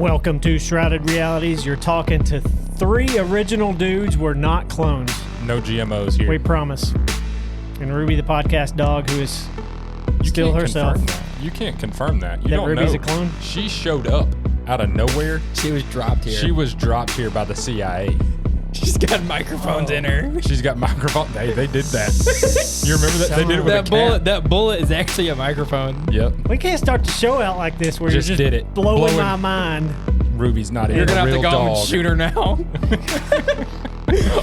Welcome to Shrouded Realities. You're talking to three original dudes. We're not clones. No GMOs here. We promise. And Ruby, the podcast dog, who is still herself. You can't confirm that. You That don't Ruby's know. a clone? She showed up out of nowhere. She was dropped here. She was dropped here by the CIA. She's got microphones in her. She's got microphone. They did that. You remember that? They did it with a cat. That bullet is actually a microphone. Yep. We can't start the show out like this where Just you're did it. blowing my mind. Ruby's not You're even gonna a have to real go home dog. and shoot her now.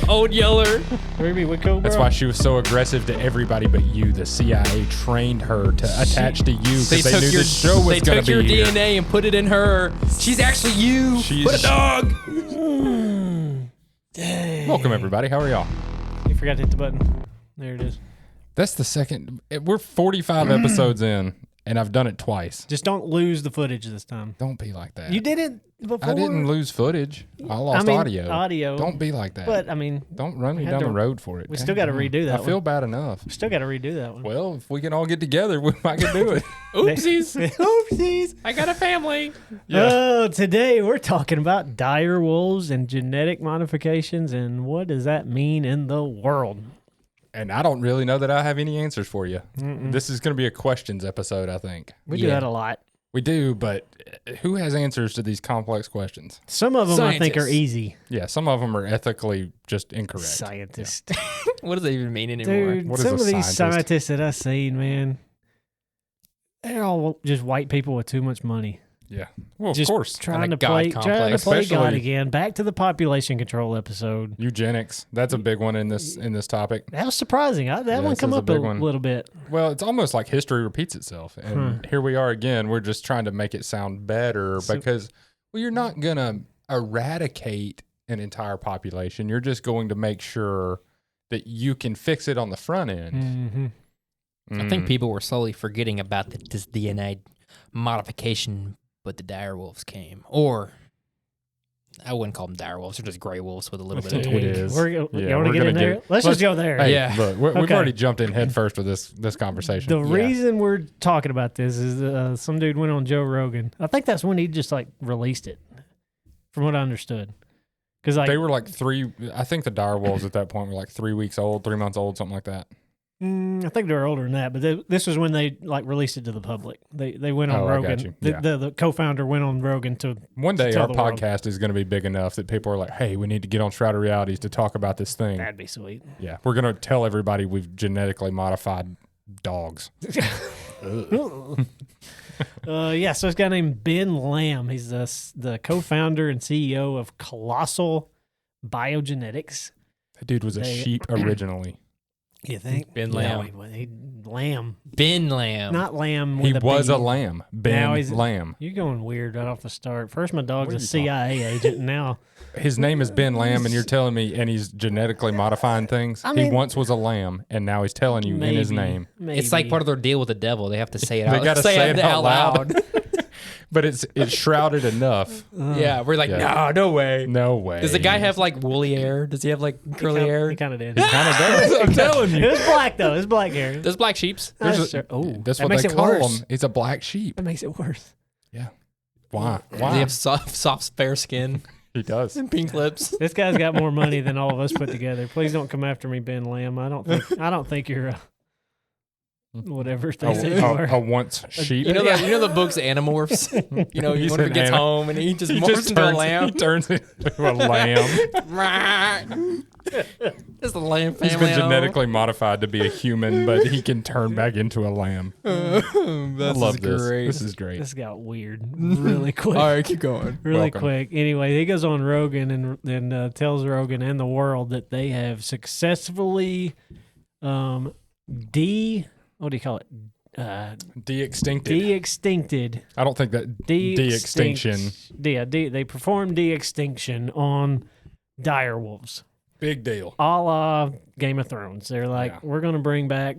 Old Yeller. Ruby, we cool, bro? That's why she was so aggressive to everybody but you. The CIA trained her to attach to you because they knew the show was going to be They took your here. DNA and put it in her. She's actually you. Put a dog. Welcome, everybody. How are y'all? You forgot to hit the button. There it is. That's the second. We're 45 episodes in, and I've done it twice. Just don't lose the footage this time. Don't be like that. You did it before. I didn't lose footage. I lost audio. Audio. Don't be like that. But, I mean, Don't run me had down to- the road for it. we still got to redo that I feel bad enough. Still got to redo that one. Well, if we can all get together, we might can do it. Oopsies. Oopsies. I got a family. Oh, today we're talking about dire wolves and genetic modifications and what does that mean in the world? And I don't really know that I have any answers for you. This is going to be a questions episode, I think. We do that a lot. We do, but who has answers to these complex questions? Some of them I think are Scientists. easy. Yeah, some of them are ethically just incorrect. Scientists. What does that even mean anymore? Dude, What is some a of these scientist? scientists that I've seen, man, they're all just white people with too much money. Yeah. Well, Just of course. trying And to a God play complex. God Especially- again. Back to the population control episode. Eugenics. That's a big one in this topic. That was surprising. That one this come is a up a big one. little bit. Well, it's almost like history repeats itself. And here we are again. We're just trying to make it sound better because, well, you're not going to eradicate an entire population. You're just going to make sure that you can fix it on the front end. Mm-hmm. I think people were slowly forgetting about this DNA modification, but the dire wolves came. Or, I wouldn't call them dire wolves. They're just gray wolves with a little bit of Dude, tweak. it is. You Yeah, want to we're get gonna in there? get- Let's just go there. Hey, Yeah. look, we've Okay. already jumped in head first with this conversation. The reason we're talking about this is some dude went on Joe Rogan. I think that's when he just like released it, from what I understood. Because like They were like I think the dire wolves at that point were like 3 weeks old, 3 months old, something like that. I think they were older than that, but this was when they like released it to the public. They went on Oh, I got Rogan. you. Yeah. The co-founder went on Rogan to One day tell our the world. podcast is going to be big enough that people are like, hey, we need to get on Shrouded Realities to talk about this thing. That'd be sweet. Yeah, we're going to tell everybody we've genetically modified dogs. Yeah, so this guy named Ben Lamb. He's the co-founder and CEO of Colossal Biogenetics. That dude was a sheep originally. You think? Ben No, Lamb. Lamb. Ben Lamb. Not lamb He with was B. a lamb. Now Ben he's- Lamb. You're going weird right off the start. First, my dog's What are a you CIA agent, and now His name is Ben Lamb, and you're telling me, and he's genetically modifying things? I He mean- once was a lamb, and now he's telling you in his name. It's like part of their deal with the devil. They have to say it They out. gotta say it out loud. But it's shrouded enough. Yeah, we're like, Yeah. no way. No way. Does the guy have like woolly hair? Does he have like curly hair? He kind of did. Kind of does. I'm telling It you. was black though. It was black hair. Does black sheeps? There's a- Oh, That's that what makes they it call worse. him. He's a black sheep. That makes it worse. Yeah. Why? Does Why? he have soft, fair skin He does. and pink lips? This guy's got more money than all of us put together. Please don't come after me, Ben Lamb. I don't think you're whatever they say you are. A once sheep. You know the book's Animorphs. You know, He's when he an gets anim- home and he just He morphs just into a turns, lamb. he turns into a lamb. It's the lamb He's family. been genetically modified to be a human, but he can turn back into a lamb. I love this. great. This is great. This got weird really quick. All right, keep going. Really Welcome. quick. Anyway, he goes on Rogan and tells Rogan and the world that they have successfully what do you call it? De-extincted. De-extincted. I don't think that de-extinction. They performed de-extinction on dire wolves. Big deal. A la Game of Thrones. They're like, Yeah. we're going to bring back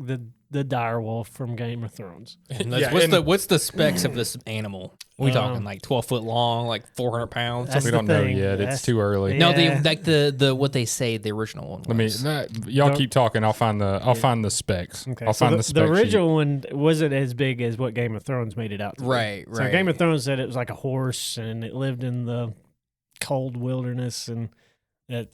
the dire wolf from Game of Thrones. What's the specs of this animal? We talking like 12 foot long, like 400 pounds? That's We the don't know thing. yet. It's too early. No, Yeah. the what they say the original one was. Y'all keep talking. I'll find the specs. Okay, I'll so find the the spec sheet. original one wasn't as big as what Game of Thrones made it out to be. Right. So Game of Thrones said it was like a horse and it lived in the cold wilderness, and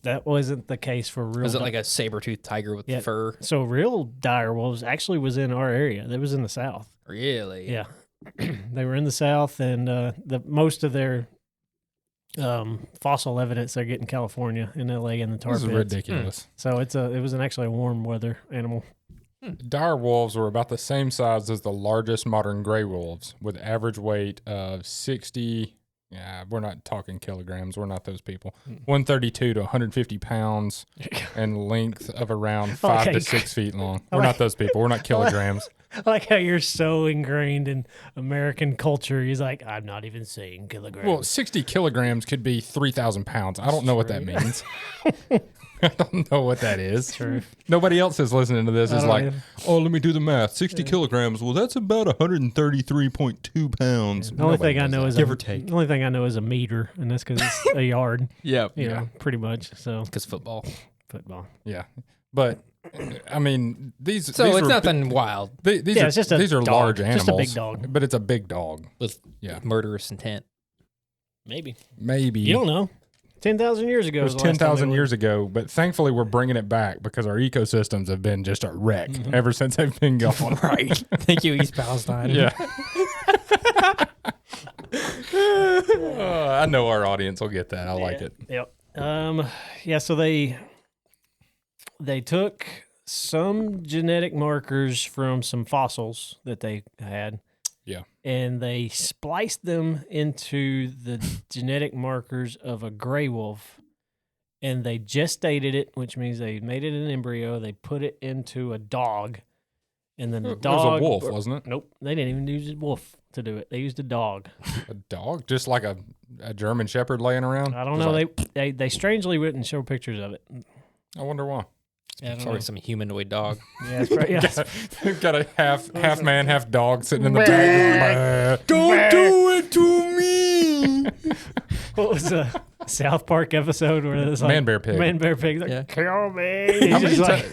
that wasn't the case for real. Was it like a saber-toothed tiger with fur? So real dire wolves actually was in our area. That was in the South. Really? Yeah, they were in the South, and the most of their fossil evidence they get in California, in LA, and the tar This is pits. ridiculous. So it was actually a warm weather animal. Dire wolves were about the same size as the largest modern gray wolves, with average weight of 60. Yeah, we're not talking kilograms. We're not those people. 132 to 150 pounds and length of around 5 to 6 feet long. We're not those people. We're not kilograms. I like how you're so ingrained in American culture. He's like, I'm not even saying kilograms. Well, 60 kilograms could be 3,000 pounds. I don't know what that means. I don't know what that is. True. Nobody else is listening to this is don't like, either. oh, let me do the math. 60 kilograms. Well, that's about 133.2 pounds. The only thing I know is Give or take. The only thing I know is a meter, and that's because it's a yard. Yeah. You know, pretty much. So Because football. football. Yeah. But, I mean, these So these it's are nothing wild These Yeah, are, it's just a these are dog. large Just animals. a big dog. But it's a big dog. with Yeah. murderous intent. Maybe. Maybe. You don't know. 10,000 years ago. It was the last time 10,000 they years ago, but thankfully we're bringing it back because our ecosystems have been just a wreck ever since they've been gone. Right. Thank you, East Palestine. Yeah. I know our audience will get that. I like it. Yep. Yeah. So they took some genetic markers from some fossils that they had. Yeah. And they spliced them into the genetic markers of a gray wolf, and they gestated it, which means they made it an embryo. They put it into a dog, and then the It dog. was a wolf, wasn't it? Nope, they didn't even use a wolf to do it. They used a dog. A dog? Just like a German Shepherd laying around? I don't Just know. like- They strangely wouldn't show pictures of it. I wonder why. Yeah, I don't know. Probably some humanoid dog. Yeah, it's probably, yeah. Got a half man, half dog sitting in the back. Don't do it to me. What was the South Park episode where it was like Man, bear, pig. Man, bear, pig. Like, Yeah. kill me. He's just like,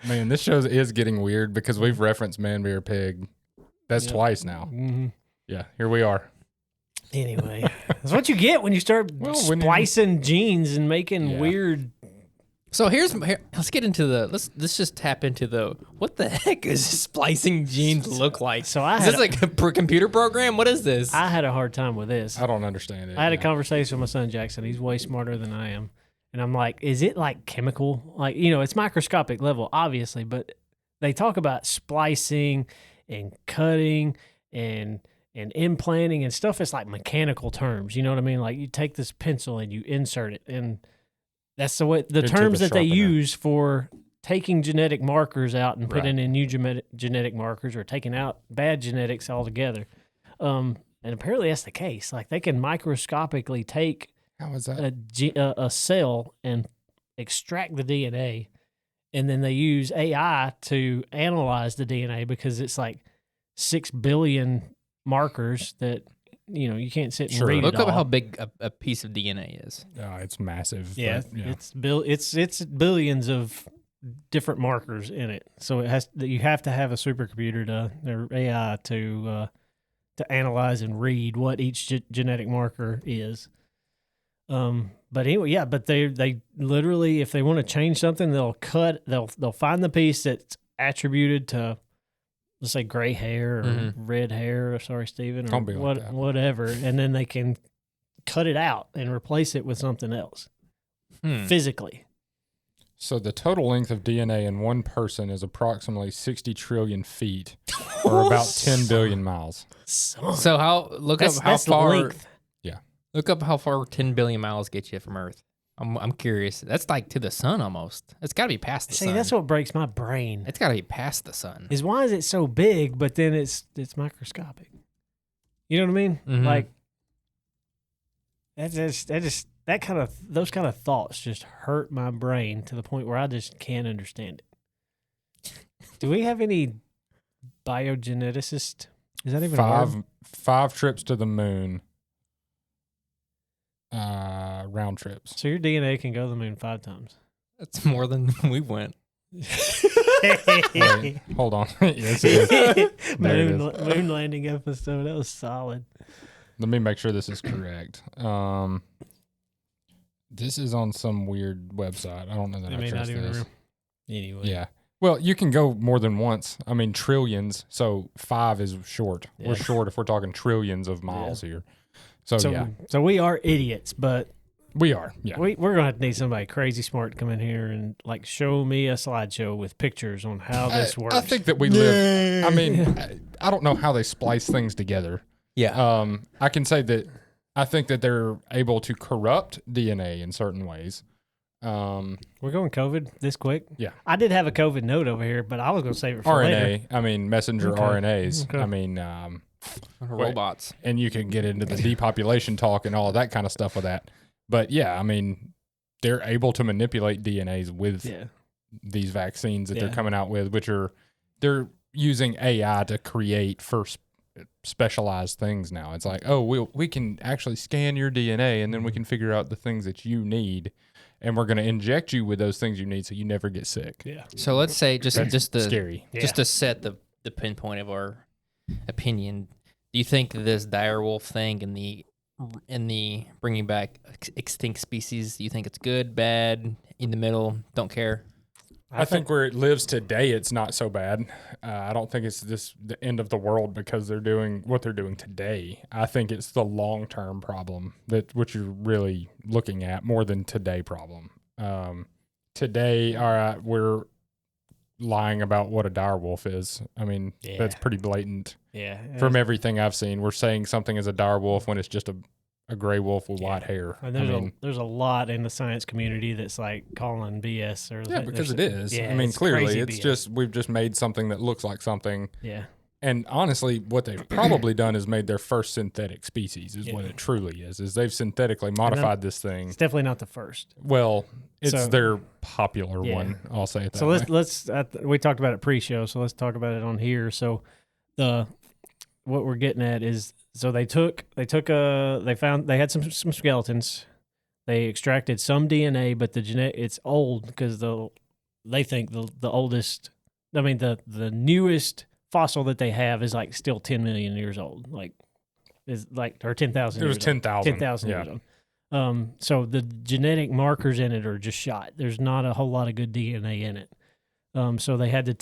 Man, this show is getting weird because we've referenced Man, Bear, Pig. That's twice now. mhm. Yeah, here we are. Anyway, that's what you get when you start Well, when you- splicing genes and making Yeah. weird. So let's get into let's just tap into what the heck is splicing genes look like? So I is had this like a computer program? What is this? I had a hard time with this. I don't understand it. I had a yeah. conversation with my son Jackson. He's way smarter than I am. And I'm like, is it like chemical? Like, it's microscopic level, obviously, but they talk about splicing and cutting and implanting and stuff. It's like mechanical terms. You know what I mean? Like you take this pencil and you insert it. And that's the way the Into terms the that they sharpener. use for taking genetic markers out and putting Right. in new genetic markers or taking out bad genetics altogether. And apparently that's the case. Like they can microscopically take How is that? a cell and extract the DNA, and then they use AI to analyze the DNA because it's like 6 billion markers that you can't sit and Sure. read. Look it up all. how big a piece of DNA is. It's massive. Yeah, but, yeah. it's billions of different markers in it. So you have to have a supercomputer or AI to analyze and read what each genetic marker is. But anyway, yeah, but they literally, if they want to change something, they'll find the piece that's attributed to, let's say, gray hair or red hair. Sorry, Steven, or Don't be like that. whatever, and then they can cut it out and replace it with something else Hmm. physically. So the total length of DNA in one person is approximately 60 trillion feet, or about 10 billion miles. So look That's up how the far length. look up how far 10 billion miles get you from Earth. I'm curious. That's like to the sun almost. It's got to be past the See, sun. that's what breaks my brain. It's got to be past the sun. Is why is it so big, but then it's microscopic? You know what I mean? Mhm. Like those kind of thoughts just hurt my brain to the point where I just can't understand it. Do we have any biogeneticist? Is that even a word? Five trips to the moon. Round trips. So your DNA can go to the moon 5 times. That's more than we went. Wait, hold on. Yes, it is. There it is. Moon landing episode. That was solid. Let me make sure this is correct. This is on some weird website. I don't know that I trust this. Anyway. Yeah. Well, you can go more than once. I mean, trillions. So 5 is short. Yeah. We're short if we're talking trillions of miles here. So yeah. So we are idiots, but We are. Yeah. we're going to have to need somebody crazy smart to come in here and like show me a slideshow with pictures on how this works. I think that we live. I mean, I don't know how they splice things together. Yeah. I can say that I think that they're able to corrupt DNA in certain ways. We're going COVID this quick. Yeah. I did have a COVID note over here, but I was going to save it for later. RNA. I mean, messenger Okay. RNAs. Okay. I mean, Robots. and you can get into the depopulation talk and all of that kind of stuff with that. But yeah, I mean, they're able to manipulate DNAs with these vaccines that they're coming out with, which they're using AI to create specialized things now. It's like, oh, we can actually scan your DNA and then we can figure out the things that you need, and we're going to inject you with those things you need so you never get sick. Yeah. So let's say just to Scary. just to set the pinpoint of our opinion, do you think this direwolf thing and the bringing back extinct species, do you think it's good, bad, in the middle, don't care? I think where it lives today, it's not so bad. I don't think it's the end of the world because they're doing what they're doing today. I think it's the long-term problem which you're really looking at more than today problem. Today, all right, we're lying about what a direwolf is. I mean, that's pretty blatant. Yeah. From everything I've seen, we're saying something is a direwolf when it's just a gray wolf with white hair. And there's a lot in the science community that's like calling BS. Because it is. Yeah, I mean, it's clearly, crazy it's BS. just we've just made something that looks like something. Yeah. And honestly, what they've probably done is made their first synthetic species. Is what it truly is. Is they've synthetically modified this thing. It's definitely not the first. Well, it's their popular one. I'll say it that way. So let's we talked about it pre-show, so let's talk about it on here. So what we're getting at is, so they had some skeletons. They extracted some DNA, but it's old because they think the oldest, I mean the newest fossil that they have is like still 10 million years old, or 10,000. It was 10,000. 10,000 years old. So the genetic markers in it are just shot. There's not a whole lot of good DNA in it. So they had to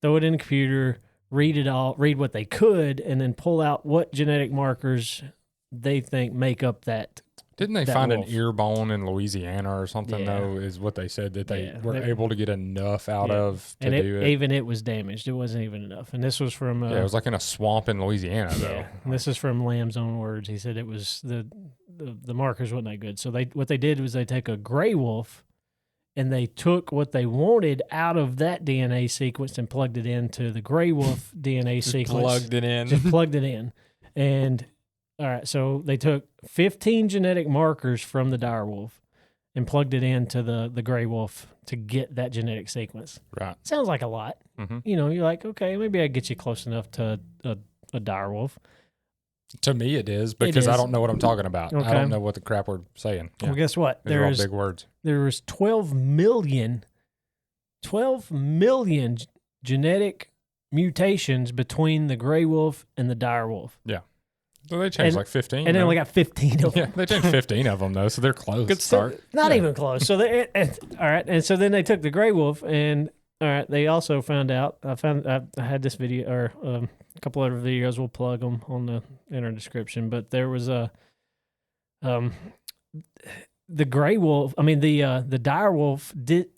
throw it in the computer, read what they could, and then pull out what genetic markers they think make up that. Didn't they find an ear bone in Louisiana or something, Yeah. though, is what they said that they were able to get enough out of to and do it? Even it was damaged. It wasn't even enough. And this was from... it was like in a swamp in Louisiana, though. Yeah, and this is from Lamb's own words. He said it was the markers weren't that good. So what they did was they take a gray wolf and they took what they wanted out of that DNA sequence and plugged it into the gray wolf DNA sequence. Plugged it in. Just plugged it in. And all right, so they took 15 genetic markers from the dire wolf and plugged it into the gray wolf to get that genetic sequence. Right. Sounds like a lot. Mm-hmm. You know, you're like, okay, maybe I get you close enough to a dire wolf. To me, it is because I don't know what I'm talking about. Okay. I don't know what the crap we're saying. Yeah. Well, guess what? These are all big words. There was 12 million genetic mutations between the gray wolf and the dire wolf. Yeah. So they changed like 15. And they only got 15 of them. Yeah, they changed 15 of them, though, so they're close. Good start. Not even close. So all right. And so then they took the gray wolf, and all right, they also found out. I had this video or a couple other videos. We'll plug them on the inner description. But there was the gray wolf. I mean the dire wolf did.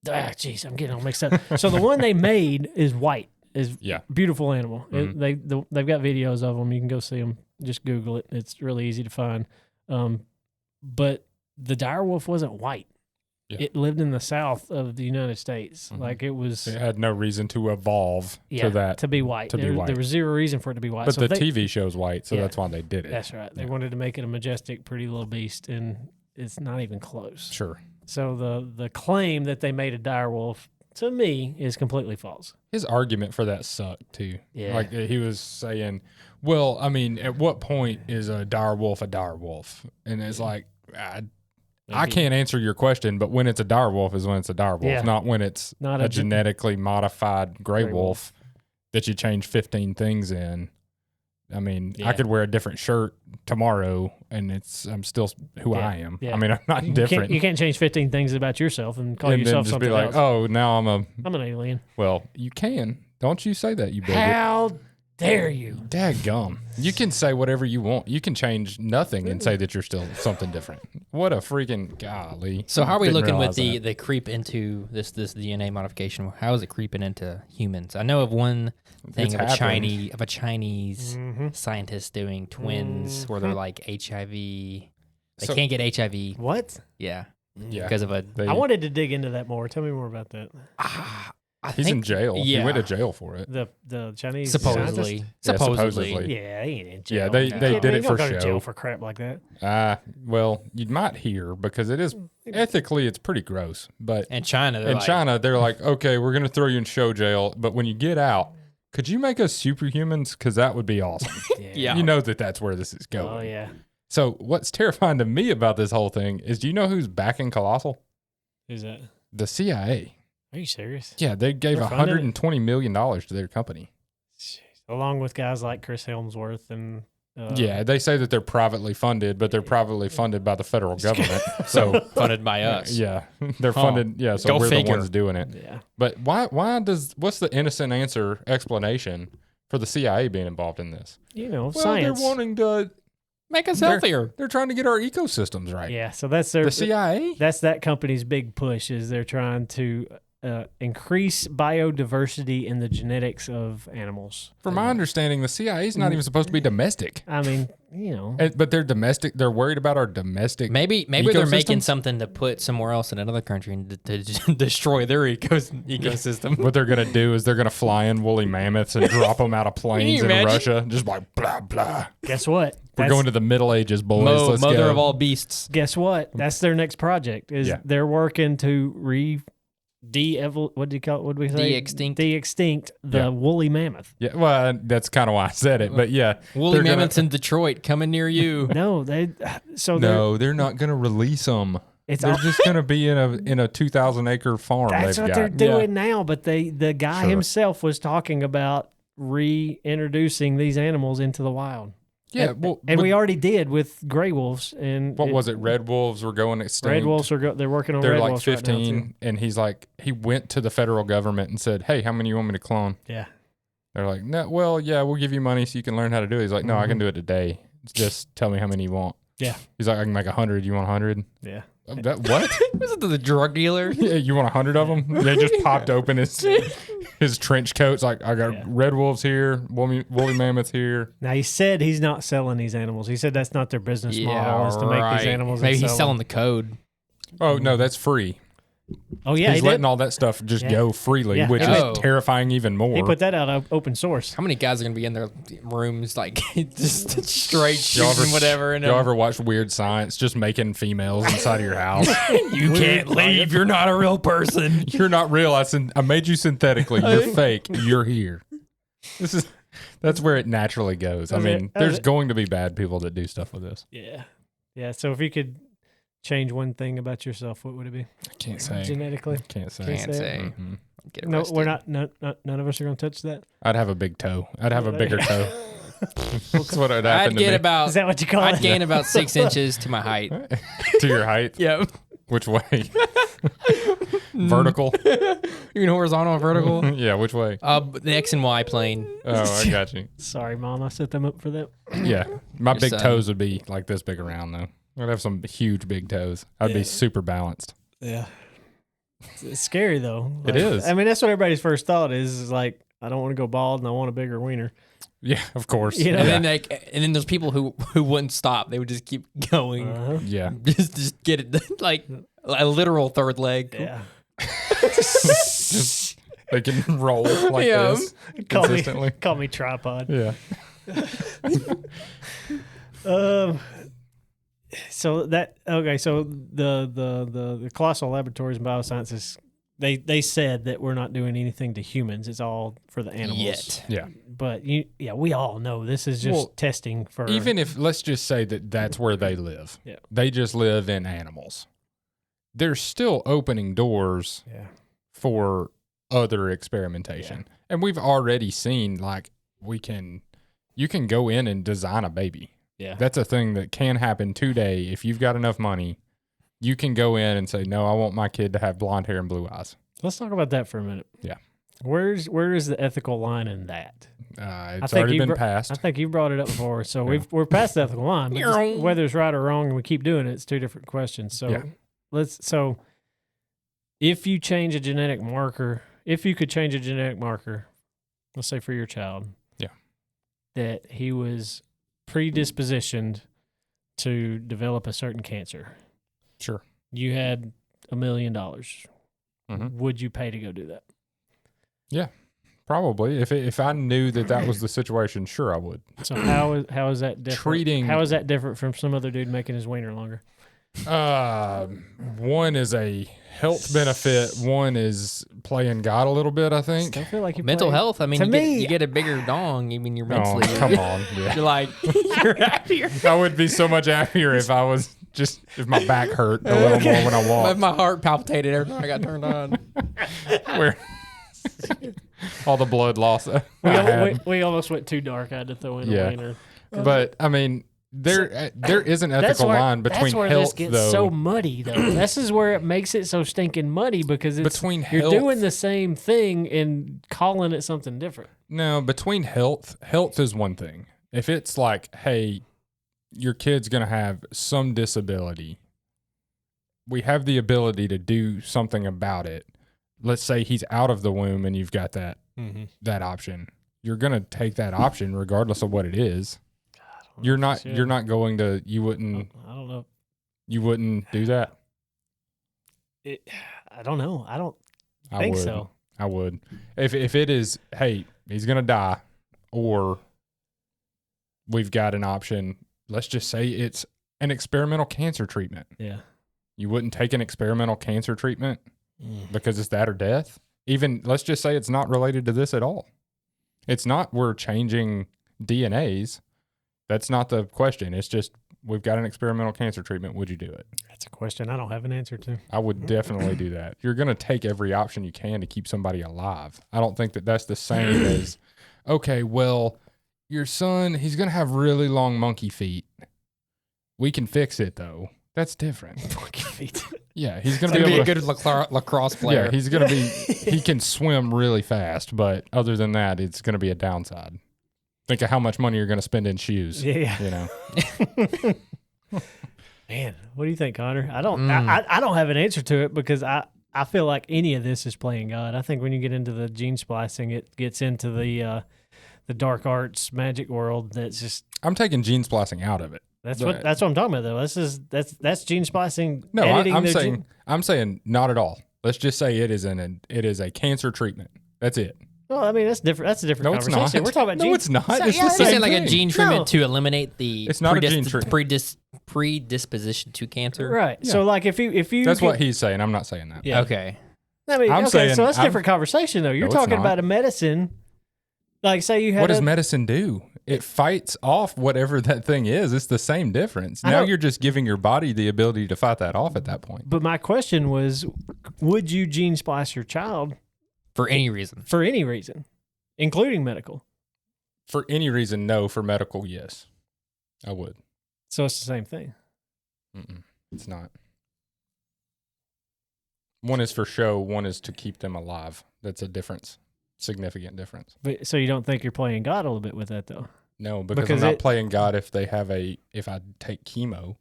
Jeez, I'm getting all mixed up. So the one they made is white. Is beautiful animal. Mm-hmm. They've got videos of them. You can go see them. Just Google it. It's really easy to find. But the dire wolf wasn't white. Yeah. It lived in the south of the United States. Mm-hmm. Like it had no reason to evolve to that to be white. There was zero reason for it to be white. But so the TV show's white, so that's why they did it. That's right. They wanted to make it a majestic, pretty little beast, and it's not even close. Sure. So the claim that they made a dire wolf to me, is completely false. His argument for that sucked too. Yeah. Like he was saying, well, I mean, at what point is a dire wolf a dire wolf? And it's like, I can't answer your question, but when it's a dire wolf is when it's a dire wolf, not when it's not a genetically modified gray wolf that you change 15 things in. I mean, I could wear a different shirt tomorrow and I'm still who I am. Yeah. I mean, I'm not different. You can't change 15 things about yourself and call yourself then just something be like, else. oh, now I'm an alien. Well, you can. Don't you say that, you bigot. How dare you? Dadgum. You can say whatever you want. You can change nothing and say that you're still something different. What a freaking golly. So how are we Didn't looking with realize the creep into this DNA modification? How is it creeping into humans? I know of one thing of a Chinese scientist doing twins where they're like HIV. They can't get HIV. What? Yeah. Yeah. Because of I wanted to dig into that more. Tell me more about that. He's in jail. Yeah. He went to jail for it. The Chinese supposedly. Supposedly. Yeah, he ain't in jail. Yeah, they did it for go to jail show. for crap like that. Well, you might hear because it is ethically it's pretty gross. But in China, they're like, okay, we're gonna throw you in show jail, but when you get out, could you make us superhumans? Because that would be awesome. Yeah. You know that's where this is going. Oh yeah. So what's terrifying to me about this whole thing is, do you know who's backing Colossal? Who's that? The CIA. Are you serious? Yeah, they gave $120 million to their company. Jeez. Along with guys like Chris Helmsworth and yeah, they say that they're privately funded, but they're privately funded by the federal government. So funded by us. Yeah, they're funded. Yeah, so we're the ones doing it. Yeah. But what's the innocent explanation for the CIA being involved in this? Science. They're wanting to make us healthier. They're trying to get our ecosystems right. Yeah, so that's the CIA. That's that company's big push, is they're trying to increase biodiversity in the genetics of animals. From my understanding, the CIA is not even supposed to be domestic. I mean, but they're domestic. They're worried about our domestic. Maybe they're making something to put somewhere else in another country and to destroy their ecosystem. What they're gonna do is they're gonna fly in woolly mammoths and drop them out of planes in Russia, just like blah blah. Guess what? We're going to the Middle Ages, boys. Let's mother go. of all beasts. Guess what? That's their next project. They're working to what do you call it? What do we say? De-extinct the woolly mammoth. Yeah, well, that's kind of why I said it, but yeah, woolly mammoths in Detroit coming near you. No, they're not going to release them. They're just going to be in a 2,000-acre farm. That's what they're doing now. But the guy himself was talking about reintroducing these animals into the wild. Yeah, and we already did with gray wolves. And what was it? Red wolves were going extinct. Red wolves they're working on. They're red like wolves 15, right now too. And he went to the federal government and said, "Hey, how many you want me to clone?" Yeah, they're like, "No, well, yeah, we'll give you money so you can learn how to do it." He's like, "No, I can do it today. Just tell me how many you want." Yeah, he's like, "I can make 100. You want 100?" Yeah. What? Was it the drug dealer? Yeah, you want 100 of them? They just popped open his trench coats. Like, I got red wolves here, woolly mammoths here. Now he said he's not selling these animals. He said that's not their business model, is to make these animals. Maybe he's selling the code. Oh no, that's free. Oh yeah, he's letting all that stuff just go freely, which is terrifying even more. He put that out open source. How many guys are gonna be in their rooms like just straight shooting whatever? Y'all ever watch Weird Science? Just making females inside of your house. You can't leave. You're not a real person. You're not real. I made you synthetically. You're fake. You're here. That's where it naturally goes. I mean, there's going to be bad people that do stuff with this. Yeah, yeah. So if you could change one thing about yourself, what would it be? I can't say. Genetically? Can't say. Can't say. Mm-hmm. No, we're not. None of us are going to touch that. I'd have a big toe. I'd have a bigger toe. That's what would happen I'd get about. Is that what you call it? I'd gain about 6 inches to my height. To your height? Yep. Which way? Vertical? You mean horizontal or vertical? Yeah, which way? The X and Y plane. Oh, I got you. Sorry, Mom. I set them up for that. Yeah. My big toes would be like this big around, though. I'd have some huge big toes. I'd be super balanced. Yeah. It's scary, though. It is. I mean, that's what everybody's first thought is like, I don't want to go bald and I want a bigger wiener. Yeah, of course. You know? And then there's people who wouldn't stop. They would just keep going. Yeah. Just get it like a literal third leg. Yeah. They can roll like this consistently. Call me tripod. Yeah. So the Colossal laboratories and biosciences, they said that we're not doing anything to humans. It's all for the animals. Yet. Yeah. But we all know this is just testing for. Even if, let's just say that that's where they live. Yeah. They just live in animals. They're still opening doors for other experimentation. Yeah. And we've already seen, like, you can go in and design a baby. Yeah. That's a thing that can happen today. If you've got enough money, you can go in and say, no, I want my kid to have blonde hair and blue eyes. Let's talk about that for a minute. Yeah. Where is the ethical line in that? It's already been passed. I think you brought it up before. So we're past the ethical line. But just whether it's right or wrong and we keep doing it, it's two different questions. So if you change a genetic marker, if you could change a genetic marker, let's say for your child, that he was predispositioned to develop a certain cancer. Sure. You had $1 million. Mm-hmm. Would you pay to go do that? Yeah, probably. If I knew that was the situation, sure I would. So how is that different? How is that different from some other dude making his wiener longer? One is a health benefit. One is playing God a little bit, I think. Still feel like you mental health. I mean, you get a bigger dong. I mean, you're mentally. Oh, come on. Yeah. You're like, you're happier. I would be so much happier if I was if my back hurt a little more when I walk. If my heart palpitated every time I got turned on. Where all the blood loss. We almost went too dark. I had to throw in a wiener. But I mean, there is an ethical line between that's where health, this gets though. so muddy, though. This is where it makes it so stinking muddy because you're doing the same thing and calling it something different. No, between health is one thing. If it's like, hey, your kid's going to have some disability, we have the ability to do something about it. Let's say he's out of the womb and you've got that option. You're going to take that option regardless of what it is. You're not going to, you wouldn't. I don't know. You wouldn't do that? I don't know. I don't think so. I would. If it is, hey, he's going to die, or we've got an option, let's just say it's an experimental cancer treatment. Yeah. You wouldn't take an experimental cancer treatment because it's that or death? Even, let's just say it's not related to this at all. It's not we're changing DNAs. That's not the question. It's just we've got an experimental cancer treatment. Would you do it? That's a question I don't have an answer to. I would definitely do that. You're going to take every option you can to keep somebody alive. I don't think that's the same as, okay, well, your son, he's going to have really long monkey feet. We can fix it, though. That's different. Monkey feet. Yeah, he's going to be a good lacrosse player. Yeah, he's going to be, he can swim really fast, but other than that, it's going to be a downside. Think of how much money you're going to spend in shoes. Yeah. You know. Man, what do you think, Connor? I don't have an answer to it because I feel like any of this is playing God. I think when you get into the gene splicing, it gets into the dark arts magic world. That's just. I'm taking gene splicing out of it. That's what I'm talking about, though. That's gene splicing. No, I'm saying not at all. Let's just say it is a cancer treatment. That's it. Well, I mean, that's different. That's a different conversation. It's not. We're talking about no, it's not. So, it's the You're same saying like thing. a gene treatment to eliminate the it's not a gene treatment. predisposition to cancer. Right. Yeah. So, like, if you that's what he's saying. I'm not saying that. Yeah. Okay. I mean, I'm saying, so that's a different conversation, though. You're talking about a medicine. Like, say you had. What does medicine do? It fights off whatever that thing is. It's the same difference. Now you're just giving your body the ability to fight that off at that point. But my question was, would you gene splice your child for any reason? For any reason, including medical. For any reason, no. For medical, yes, I would. So it's the same thing. It's not. One is for show. One is to keep them alive. That's a difference. Significant difference. But so you don't think you're playing God a little bit with that, though? No, because I'm not playing God if I take chemo.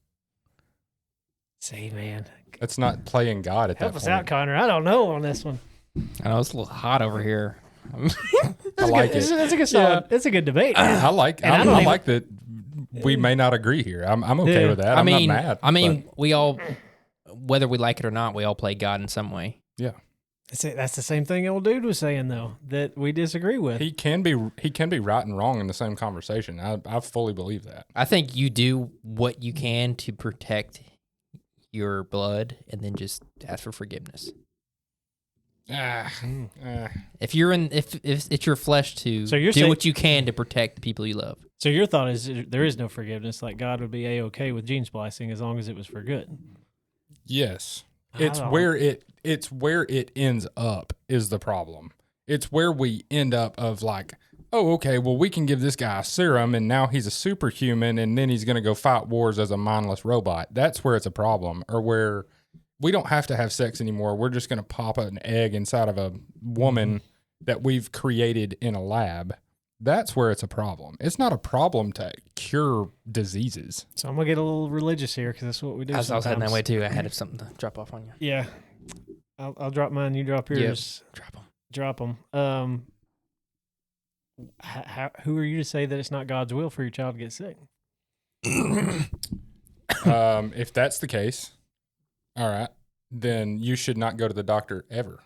See, man. That's not playing God at that point. Help us out, Connor. I don't know on this one. I know it's a little hot over here. I like it. That's a good solid. It's a good debate. I like that we may not agree here. I'm okay with that. I'm not mad. I mean, we all, whether we like it or not, we all play God in some way. Yeah. That's the same thing old dude was saying, though, that we disagree with. He can be right and wrong in the same conversation. I fully believe that. I think you do what you can to protect your blood and then just ask for forgiveness. If you're in, if it's your flesh to So you're do saying- what you can to protect the people you love. So your thought is there is no forgiveness. Like God would be a-okay with gene splicing as long as it was for good. Yes. I It's don't- where it ends up is the problem. It's where we end up of like, oh, okay, well, we can give this guy a serum and now he's a superhuman and then he's going to go fight wars as a mindless robot. That's where it's a problem, or where we don't have to have sex anymore. We're just going to pop an egg inside of a woman that we've created in a lab. That's where it's a problem. It's not a problem to cure diseases. So I'm gonna get a little religious here because that's what we do. I was heading that sometimes. way too. I had something to drop off on you. Yeah, I'll drop mine. You drop yours. Drop them. Drop them. Who are you to say that it's not God's will for your child to get sick? If that's the case, all right, then you should not go to the doctor ever.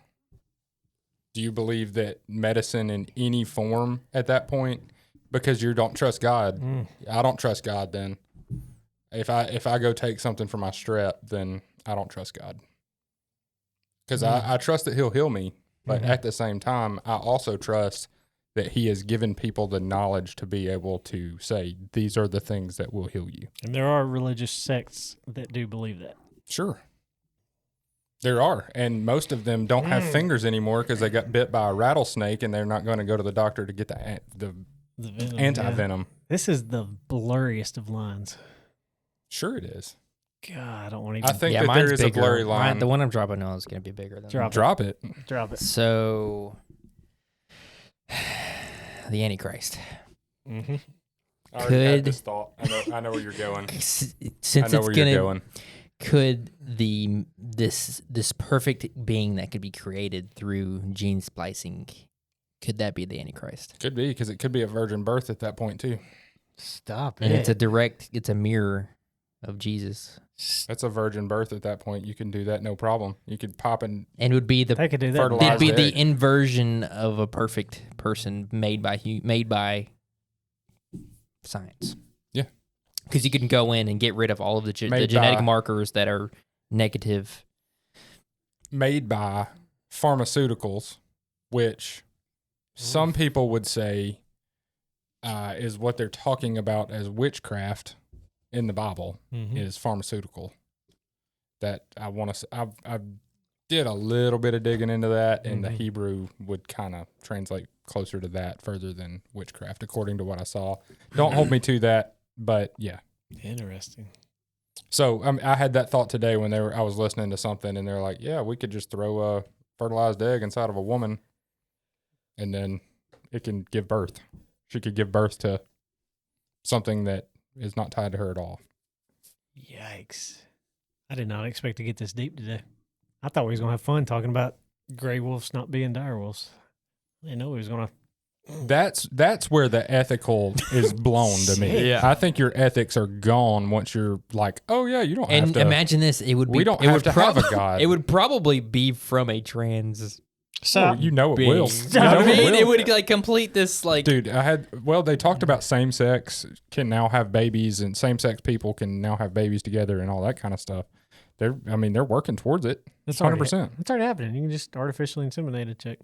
Do you believe that medicine in any form at that point, because you don't trust God? I don't trust God then. If I go take something for my strep, then I don't trust God. Because I trust that he'll heal me, but at the same time, I also trust that he has given people the knowledge to be able to say, these are the things that will heal you. And there are religious sects that do believe that. Sure. There are, and most of them don't have fingers anymore because they got bit by a rattlesnake, and they're not going to go to the doctor to get the venom, anti-venom. Yeah. This is the blurriest of lines. Sure it is. God, I don't want to even I think Yeah, that mine's there is bigger. a blurry line. The one I'm dropping now is going to be bigger than Drop it. drop it. So, the Antichrist. Mm-hmm. I already had Could- this thought. I know where you're going. Since I know it's where you're gonna, going. could this perfect being that could be created through gene splicing, could that be the Antichrist? Could be, because it could be a virgin birth at that point too. Stop And it. it's a mirror of Jesus, That's a virgin birth at that point. You can do that, no problem. You could pop in. and would be the They could do that. Fertilize it'd be egg. the inversion of a perfect person made by science. Yeah. Because you can go in and get rid of all of the Made genetic by- markers that are negative. Made by pharmaceuticals, which some people would say is what they're talking about as witchcraft in the Bible. Mhm. Is pharmaceutical. That I want to. I did a little bit of digging into that, and the Hebrew would kind of translate closer to that further than witchcraft, according to what I saw. Don't hold me to that, but yeah. Interesting. So I had that thought today when I was listening to something, and they're like, "Yeah, we could just throw a fertilized egg inside of a woman, and then it can give birth. She could give birth to something that is not tied to her at all." Yikes. I did not expect to get this deep today. I thought we was going to have fun talking about gray wolves not being dire wolves. I didn't know we was going to. That's where the ethical is blown to me. Yeah. I think your ethics are gone once you're like, oh yeah, you don't have And to. imagine this: it would be. We don't it have would to have a God. It would probably be from a trans. Oh, you know it being. will. You know what I mean? will. It would like complete this like. Dude, they talked about same sex can now have babies, and same sex people can now have babies together and all that kind of stuff. They're working towards it. That's 100%. It's already happening. You can just artificially inseminate a chick.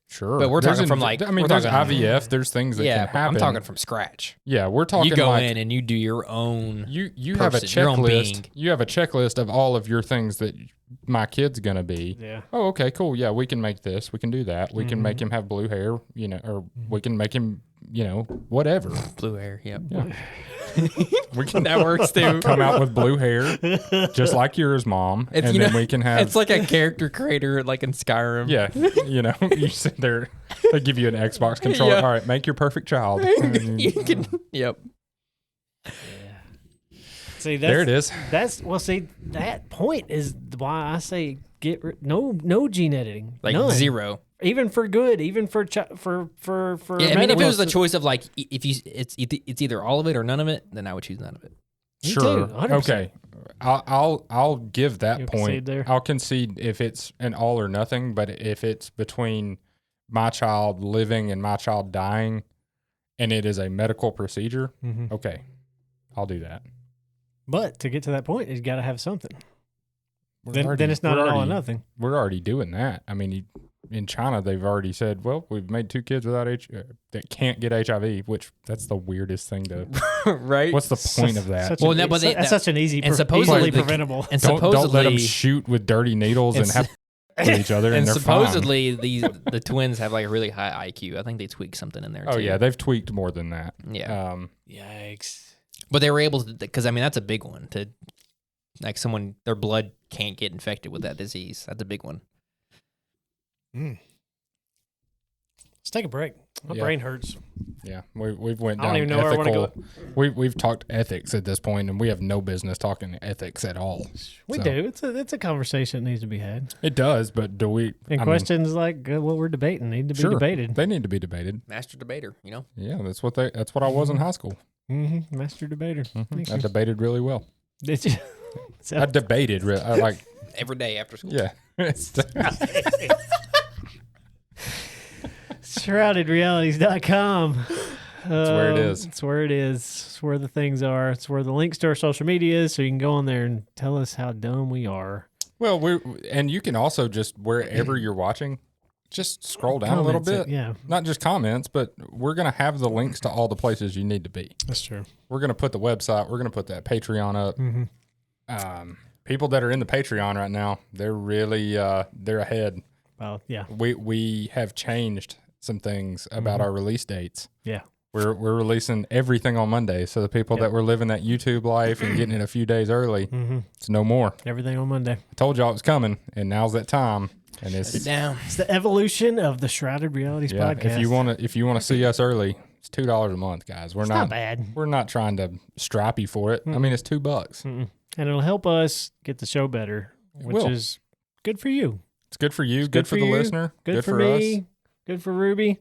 Sure. But we're There's talking from, like- I mean, we're there's talking- IVF. There's things that yeah, can happen. I'm talking from scratch. Yeah, we're talking You go like, in and you do your own. You have a person, your own checklist. being. You have a checklist of all of your things that my kid's gonna be. Yeah. Oh, okay, cool. Yeah, we can make this. We can do that. We can make him have blue hair. Or we can make him, whatever. Blue hair. Yep. Yeah. We can That works too. come out with blue hair, just like yours, Mom, It's, and you then know, we can have. It's like a character creator, like in Skyrim. yeah, you sit there. They give you an Xbox controller. Yeah. All right, make your perfect child. You can. Yep. See, There it is. See, that point is why I say no gene editing. Like None. zero. Even for good, even for Yeah, I mean, if medical- it was the choice of like, if it's either all of it or none of it, then I would choose none of it. Me Sure. too, 100%. Okay. I'll give that You'll point. concede there? I'll concede if it's an all or nothing, but if it's between my child living and my child dying, and it is a medical procedure, Mhm. okay, I'll do that. But to get to that point, you got to have something. then it's not an all or nothing. We're already doing that. I mean, in China, they've already said, well, we've made 2 kids without that can't get HIV, which that's the weirdest thing to. Right? What's the point of that? That's such an easy, supposedly easily preventable. And don't let them supposedly shoot with dirty needles and have with each other, and and they're supposedly the twins have like a really high IQ. I think they tweaked something in there too. Oh yeah, they've tweaked more than that. Yeah. Yikes! But they were able to, because I mean that's a big one, to like someone their blood can't get infected with that disease. That's a big one. Let's take a break. My brain hurts. Yeah, we've went I down don't even know where I want ethical. to go. We've talked ethics at this point, and we have no business talking ethics at all. We do. It's a conversation that needs to be had. It does, but do we? And questions like what we're debating need to be debated. They need to be debated. Master debater, you know. Yeah, that's what I was in high school. Mm-hmm. Master debater. I debated really well. Did you? I debated like every day after school. Yeah. ShroudedRealities.com. That's where it is. It's where it is. It's where the things are. It's where the links to our social media is, so you can go on there and tell us how dumb we are. Well, and you can also just, wherever you're watching, just scroll down a little bit. Yeah. Not just comments, but we're going to have the links to all the places you need to be. That's true. We're going to put the website, we're going to put that Patreon up. Mm-hmm. People that are in the Patreon right now, they're really, they're ahead. Well, yeah. We have changed some things about our release dates. Yeah. We're releasing everything on Monday, so the people that were living that YouTube life and getting it a few days early, it's no more. Everything on Monday. I told y'all it was coming, and now's that time. And it's down. It's the evolution of the Shrouded Realities podcast. If you want to see us early, it's $2 a month, guys. We're not bad. We're not trying to strap you for it. I mean, it's $2. And it'll help us get the show better, which is good for you. It's good for you. Good for the listener. Good for me. Us. Good for Ruby.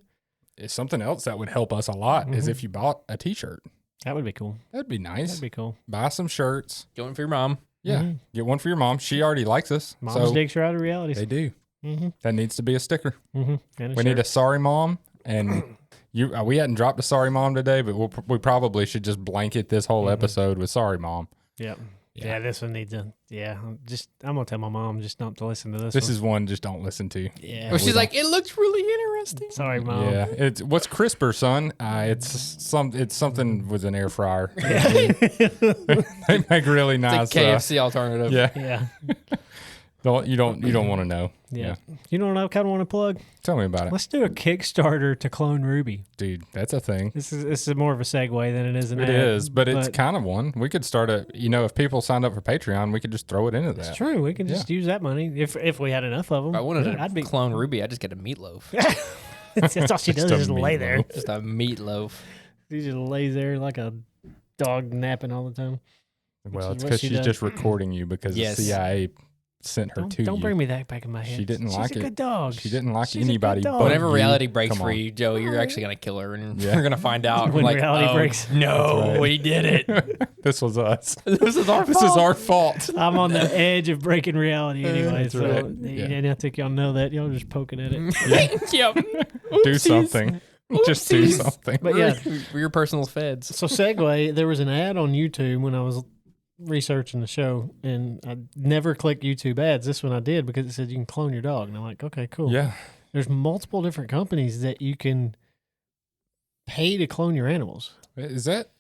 It's something else that would help us a lot is if you bought a T-shirt. That would be cool. That'd be nice. That'd be cool. Buy some shirts. Get one for your mom. Yeah. Get one for your mom. She already likes us. Moms dig Shrouded Realities. They do. That needs to be a sticker. And we need a sorry mom, and we hadn't dropped a sorry mom today, but we probably should just blanket this whole episode with sorry mom. Yep. Yeah, this one needs a. Yeah, I'm gonna tell my mom just not to listen to this. This is one just don't listen to. Yeah. Well, she's like, it looks really interesting. Sorry, Mom. Yeah, it's what's CRISPR, son? It's something with an air fryer. Yeah. They make really nice. It's a KFC alternative. Yeah. Yeah. You don't want to know. Yeah. You know what I kind of want to plug? Tell me about it. Let's do a Kickstarter to clone Ruby. Dude, that's a thing. This is more of a segue than it is an ad. It is, but it's kind of one. We could start if people signed up for Patreon, we could just throw it into that. It's true. We can just use that money if we had enough of them. If I wanted to clone Ruby, I'd just get a meatloaf. That's all she does is just lay there. Just a meatloaf. She just lays there like a dog napping all the time. Well, it's because she's just recording you because the CIA sent her to you. Don't bring me that back in my head. She didn't like it. She's a good dog. She didn't like anybody. But whenever reality breaks for you, Joe, you're actually going to kill her, and you're going to find out. When reality breaks. No, we did it. This was us. This is our fault. This is our fault. I'm on the edge of breaking reality anyway, That's so right. and I think y'all know that. Y'all just poking at it. Yep. Do something. Just do something. But yeah, we're your personal feds. So segue, there was an ad on YouTube when I was researching the show, and I never clicked YouTube ads. This one I did because it said you can clone your dog, and I'm like, okay, cool. Yeah. There's multiple different companies that you can pay to clone your animals. Is that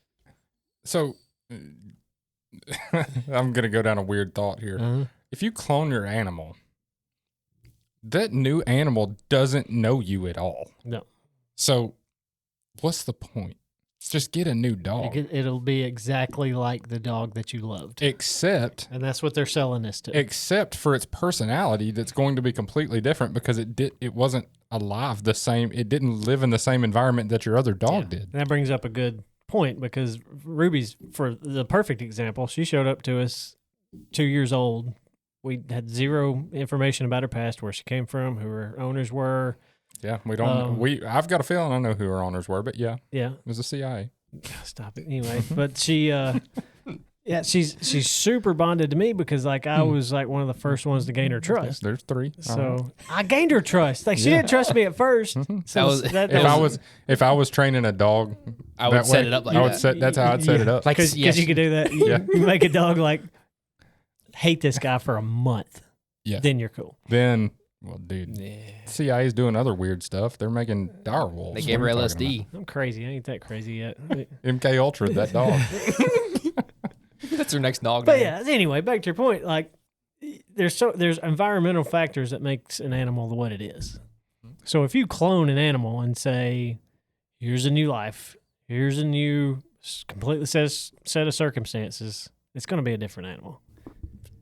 so? I'm gonna go down a weird thought here. If you clone your animal, that new animal doesn't know you at all. No. So, what's the point? Just get a new dog. It'll be exactly like the dog that you loved. Except, and that's what they're selling this to. Except for its personality, that's going to be completely different because it wasn't alive the same. It didn't live in the same environment that your other dog did. And that brings up a good point because Ruby's, for the perfect example, she showed up to us 2 years old. We had zero information about her past, where she came from, who her owners were. Yeah, we don't. I've got a feeling I know who her owners were, but yeah, it was the CIA. Stop it. Anyway, but she, she's super bonded to me because I was like one of the first ones to gain her trust. There's three. So I gained her trust. Like she didn't trust me at first. So if I was training a dog, I would set it up like that. That's how I'd set it up. Because you could do that. You make a dog like. hate this guy for a month. Yeah. Then you're cool. Then, well, dude, CIA's doing other weird stuff. They're making dire wolves. They gave her What are you talking LSD. I'm crazy. I ain't that crazy yet. about? MK Ultra, that dog. That's her next dog. But name. yeah, anyway, back to your point. Like, there's environmental factors that makes an animal what it is. So if you clone an animal and say, here's a new life, here's a new completely set of circumstances, it's going to be a different animal.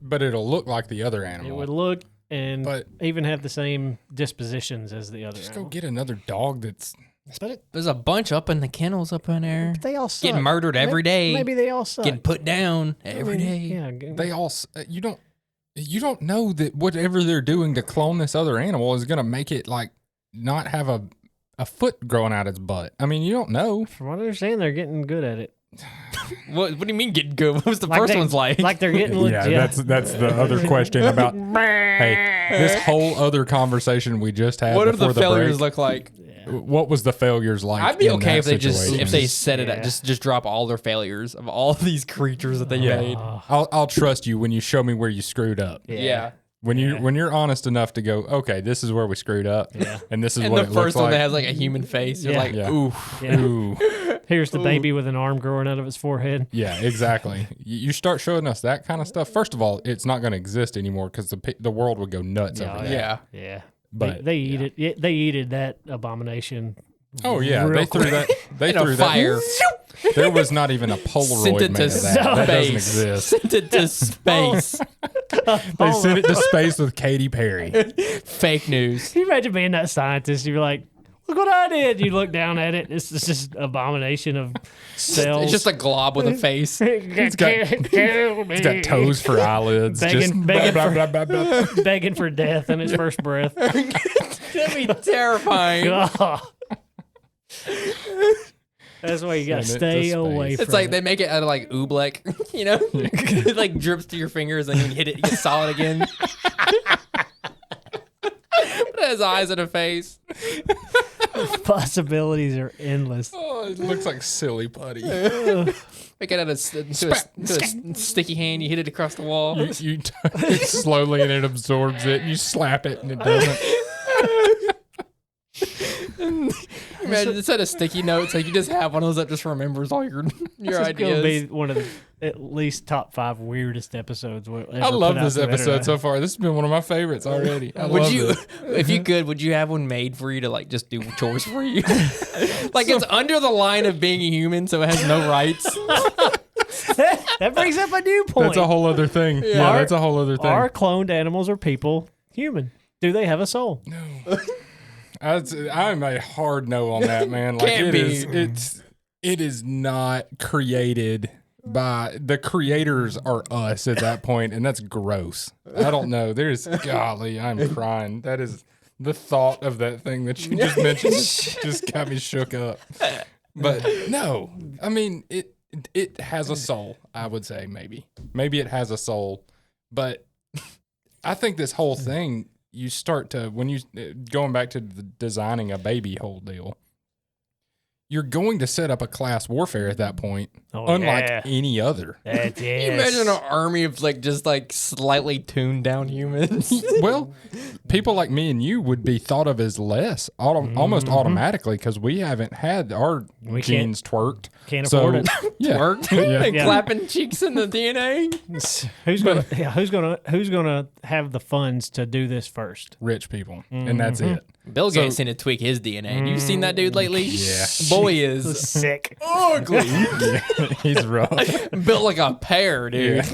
But it'll look like the other animal. It would look and But- even have the same dispositions as the other Just animal. go get another dog that's. There's a bunch up in the kennels up in there. But they all suck. Getting murdered every day. Maybe they all suck. Getting put down every day. Yeah. They all. You don't know that whatever they're doing to clone this other animal is going to make it like not have a foot growing out its butt. I mean, you don't know. From what I understand, they're getting good at it. What do you mean getting good? What was the Like first they- one's like? Like they're getting legit. Yeah, that's the other question about. Hey, this whole other conversation we just had. what do before the failures break, look like? What was the failures like? I'd be in okay that if they situation? set it Yeah. up, just drop all their failures of all these creatures that they made. I'll trust you when you show me where you screwed up. Yeah. When you're honest enough to go, okay, this is where we screwed up, Yeah. and this is And what the it looks first one like. that has like a human face, you're Yeah. like, Yeah. oof. Yeah. Ooh, Here's the baby with an arm growing out of its forehead. yeah, exactly. You start showing us that kind of stuff. First of all, it's not going to exist anymore because the world would go nuts over that. Yeah. Yeah. But they eat it. Yeah, they eated that abomination. oh yeah, real they threw that. They In a threw fire. that. There was not even a Polaroid Sent it made to of that. That doesn't space. exist. Sent it to space. They sent it to space with Katy Perry. Fake news. Can you imagine being that scientist? You're like, look what I did. You look down at it. It's just abomination of cells. It's just a glob with a face. it's It's got toes for eyelids. Begging- just begging blah, for- blah, blah, blah, blah. begging for death in its first breath. That'd be terrifying. God. That's why you gotta Send it to stay space. away from It's like it. they make it out of like oobleck, you know? It like drips through your fingers and you hit it, you get solid again. It has eyes and a face. Possibilities are endless. Oh, it looks like silly putty. Make it out of to a sticky hand, you hit it across the wall. You it slowly and it absorbs it. And you slap it and it doesn't. Imagine instead of sticky notes, like you just have one of those that just remembers all your This is ideas. gonna be one of the at least top 5 weirdest episodes. We'll ever I love put out this to the episode internet. so far. This has been one of my favorites already. I Would love you, this. if you could, would you have one made for you to like just do chores for you? Like it's under the line of being a human, so it has no rights. That brings up a new point. That's a whole other thing. Yeah, Are- that's a whole other thing. Are cloned animals or people human? Do they have a soul? I'm a hard no on that, man. Like Can't it is not created by the creators are us at that point, and that's gross. I don't know. There's golly, I'm crying. That is the thought of that thing that you just mentioned just got me shook up. But no, I mean it has a soul, I would say maybe it has a soul, but I think this whole thing, you start to, when you, going back to the designing a baby whole deal, you're going to set up a class warfare at that point, Oh, unlike yeah. any other. That's Can you imagine an army of like just like slightly tuned down humans? Well, people like me and you would be thought of as less, almost automatically, because we haven't had our We genes twerked. Can't So, afford it. Yeah. Worked. Yeah. Yeah. Clapping cheeks in the DNA. Who's gonna have the funds to do this first? Rich people, and that's it. Bill Gates need to tweak his DNA. You seen that dude lately? Yeah. Boy is Sick. ugly. Yeah, he's rough. Built like a pear, dude.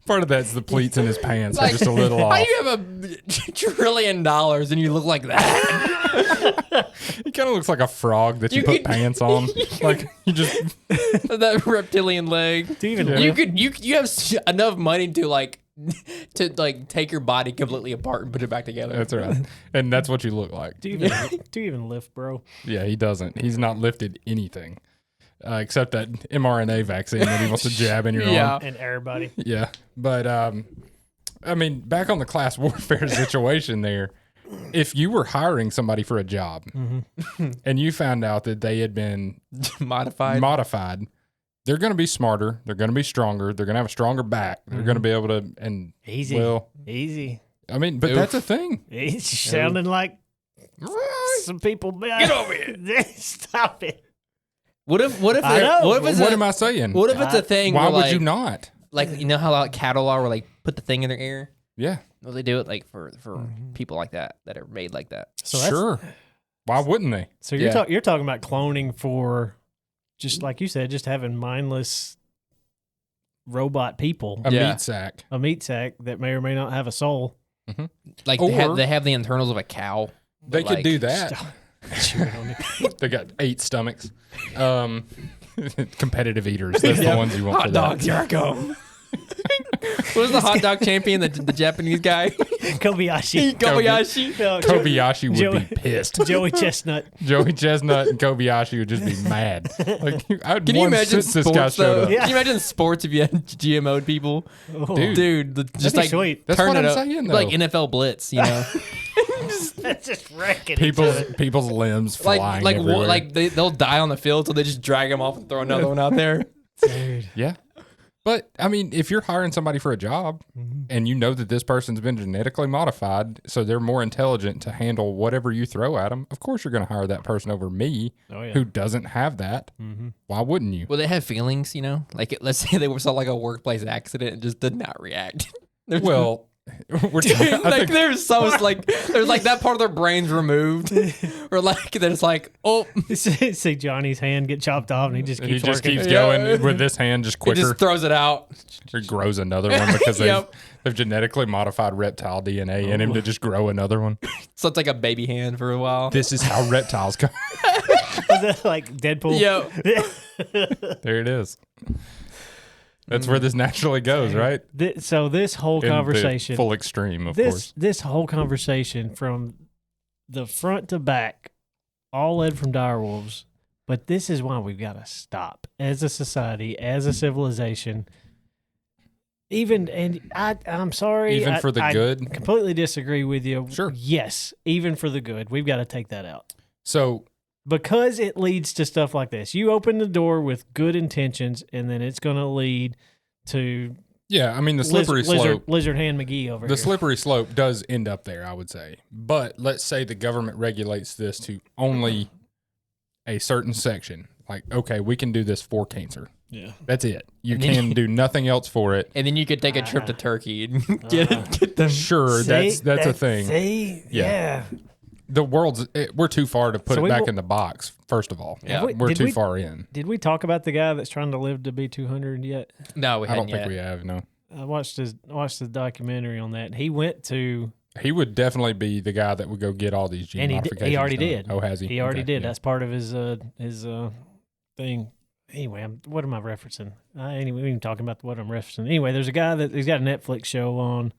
Part of that's the pleats in his pants are Like, just a little How off. you have $1 trillion and you look like that? He kind of looks like a frog that you You put could- pants on. Like you just That reptilian leg. Do you even You live? could you have enough money to take your body completely apart and put it back together. that's right, and that's what you look like. Do you even lift, bro? Yeah, he doesn't. He's not lifted anything except that mRNA vaccine that he wants to jab in your Yeah. arm. And everybody. Yeah, but I mean, back on the class warfare situation there. If you were hiring somebody for a job and you found out that they had been Modified. modified, they're going to be smarter. They're going to be stronger. They're going to have a stronger back. They're going to be able to, and Easy. well, Easy. I mean, but that's a thing. It's sounding like some people. Get over here. Stop it. What if I know. What am I saying? What if it's a thing? Why where, would you not? Like, you know how like cattle are, where like put the thing in their ear? Yeah. Well, they do it like for people like that are made like that. So Sure. Why wouldn't they? So you're talking about cloning for, just like you said, just having mindless robot people, A Yeah. meat sack. a meat sack that may or may not have a soul. Like Or- they have the internals of a cow. They but, could like, do that. Stop chewing on it. They got 8 stomachs. Competitive eaters. That's the ones you want for Hot that. dogs, here I come. What was the hot dog champion? The Japanese guy, Kobayashi. Kobayashi. No, Kobayashi would Joey- be pissed. Joey Chestnut. Joey Chestnut and Kobayashi would just be mad. Like, I'd Can you won imagine since this guy sports showed though? up. Yeah. Can you imagine sports if you had GMO'd people? Oh, Dude. Just be like sweet. That's turn what it I'm up. saying, though. Like NFL blitz, you know. That's just wrecking each other. People's limbs flying everywhere. like they'll die on the field, so they just drag them off and throw another one out there. Dude. Yeah. But, I mean, if you're hiring somebody for a job and you know that this person's been genetically modified, so they're more intelligent to handle whatever you throw at them, of course you're going to hire that person over me Oh, yeah. who doesn't have that. Why wouldn't you? Well, they have feelings, you know. Like let's say they saw like a workplace accident and just did not react. There's- Well, we're Dude, I like think there's like that part of their brains removed, or like there's like See Johnny's hand get chopped off, and he just he keeps just working. keeps Yeah. going with this hand just it quicker. just throws it out. Or grows another one because Yep. they've genetically modified reptile DNA in him to just grow another one. So it's like a baby hand for a while. This is how reptiles come. Was that like Deadpool? Yo, There it is. That's where this naturally goes, right? So this whole In the conversation, full extreme, of course. this whole conversation from the front to back, all led from direwolves. But this is why we've got to stop as a society, as a civilization. I'm sorry. Even for the good? I completely disagree with you. Sure. Yes, even for the good. We've got to take that out. So, Because it leads to stuff like this. You open the door with good intentions, and then it's going to lead to yeah, I mean, the slippery slope. Lizard Hand McGee over The here. slippery slope does end up there, I would say. But let's say the government regulates this to only a certain section. Like, okay, we can do this for cancer. Yeah. That's it. You And then can do nothing else for it. and then you could take a trip to Turkey and get them. Sure, that's a thing. See? Yeah. Yeah. The world's we're too far to put So it we back will- in the box. First of all, Yeah. we're Did too we- far in. Did we talk about the guy that's trying to live to be 200 yet? No, we I don't hadn't think yet. we have. No, I watched the documentary on that. He went to, he would definitely be the guy that would go get all these gene and modifications. he already done. did. Oh, has he? He already Okay, did. yeah. That's part of his thing. Anyway, what am I referencing? Anyway, we can talk about what I'm referencing. Anyway, there's a guy that he's got a Netflix show on.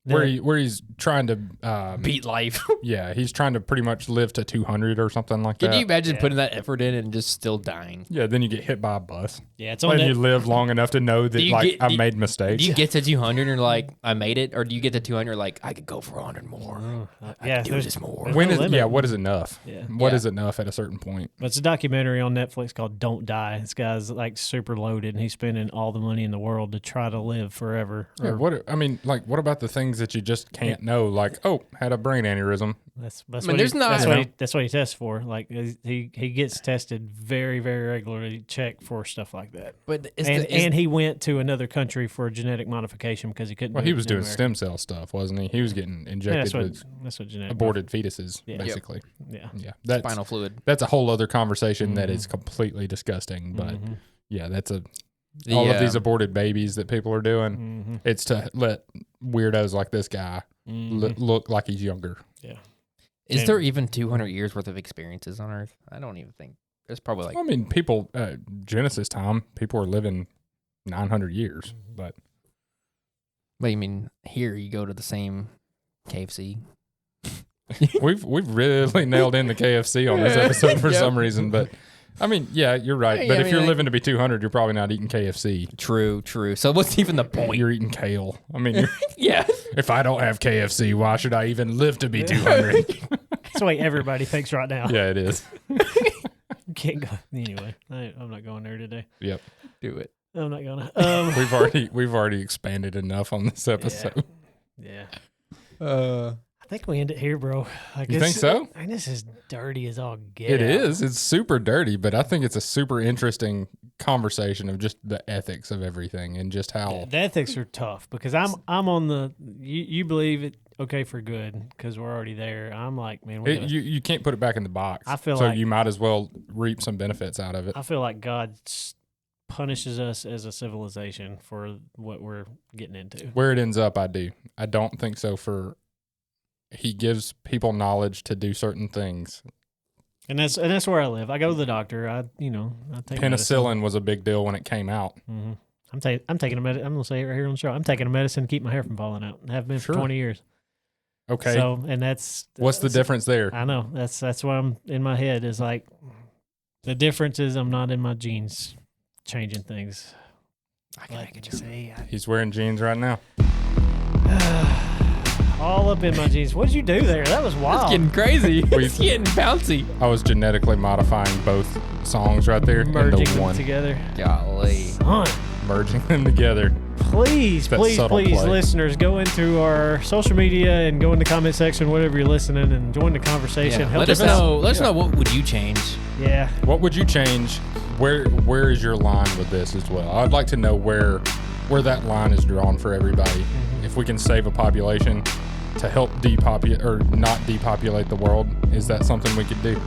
Where he's trying to Beat life. yeah, he's trying to pretty much live to 200 or something like Can that. you imagine Yeah. putting that effort in and just still dying? Yeah, then you get hit by a bus. Yeah, it's on And that. you live long enough to know that you like get- I do- made mistakes. Do you get to 200 and you're like, I made it? Or do you get to 200 like, I could go for 100 more? Yeah, do there's this more. there's when no is limit. what is enough? Yeah. What Yeah. is enough at a certain point? But it's a documentary on Netflix called "Don't Die." This guy's like super loaded, and he's spending all the money in the world to try to live forever. Yeah, Or- what I mean, like, what about the things that you just can't know? Like, oh, had a brain aneurysm. That's I mean, what there's he, not- that's what he tests for. Like he gets tested very very regularly, check for stuff like that. But And he went to another country for genetic modification because he couldn't. Well, do he it was in doing America. stem cell stuff, wasn't he? He was getting Yeah, injected with that's what genetic aborted fetuses, Yeah. basically. Yeah. Yeah, that's spinal fluid. that's a whole other conversation that Mm-hmm. is completely disgusting. But Mhm. yeah, that's all The, of these aborted babies that people are doing. Mhm. It's to let weirdos like this guy Mhm. look like he's younger. Yeah. Is And- there even 200 years worth of experiences on Earth? I don't even think. There's probably like, I mean, people Genesis time, people are living 900 years, Mm-hmm. but what do you mean? Here you go to the same KFC. we've really nailed in the KFC on this episode for Yep. some reason. But I mean, yeah, you're right. Yeah, But I if mean, you're like- living to be 200, you're probably not eating KFC. True. So what's even the point? You're eating kale. I mean, you're, Yeah. if I don't have KFC, why should I even live to be 200? That's the way everybody thinks right now. Yeah, it is. Can't go anyway. I'm not going there today. Yep. Do it. I'm not gonna. We've already expanded enough on this episode. Yeah. I think we end it here, bro. You think so? I mean, this is dirty as all get It out. is. It's super dirty, but I think it's a super interesting conversation of just the ethics of everything and just how The ethics are tough because I'm on the you believe it okay for good because we're already there. I'm like, man, you can't put it back in the box. I feel so like- you might as well reap some benefits out of it. I feel like God punishes us as a civilization for what we're getting into. Where it ends up, I do. I don't think so. He gives people knowledge to do certain things. And that's where I live. I go to the doctor. I take Penicillin was a big deal when it came out. Mm-hmm. I'm taking a medicine. I'm gonna say it right here on the show. I'm taking a medicine to keep my hair from falling out. I have been for 20 years. Okay. So, and that's what's the difference there? I know that's what I'm in my head is like. The difference is I'm not in my genes changing things. I can make it. He's wearing jeans right now. All up in my jeans. What did you do there? That was wild. It's getting crazy. It's getting bouncy. I was genetically modifying both songs right there Merging into them one. together. Golly. Son. Merging them together. Please, That please, subtle please, play. listeners, go into our social media and go in the comment section, whatever you're listening, and join the conversation. Yeah. Help Let us out. know. Let us know what would you change. Yeah. What would you change? Where is your line with this as well? I'd like to know where that line is drawn for everybody. Mm-hmm. If we can save a population to help depopulate or not depopulate the world, is that something we could do?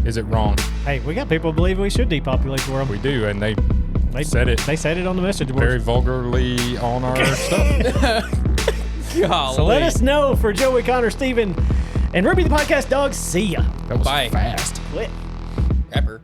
Is it wrong? Hey, we got people who believe we should depopulate the world. We do, and they said it. They said it on the message board. Very vulgarly on our stuff. Golly. So let us know for Joey, Connor, Steven, and Ruby the Podcast Dog. See ya. That was Bye. fast. Quit. Rapper.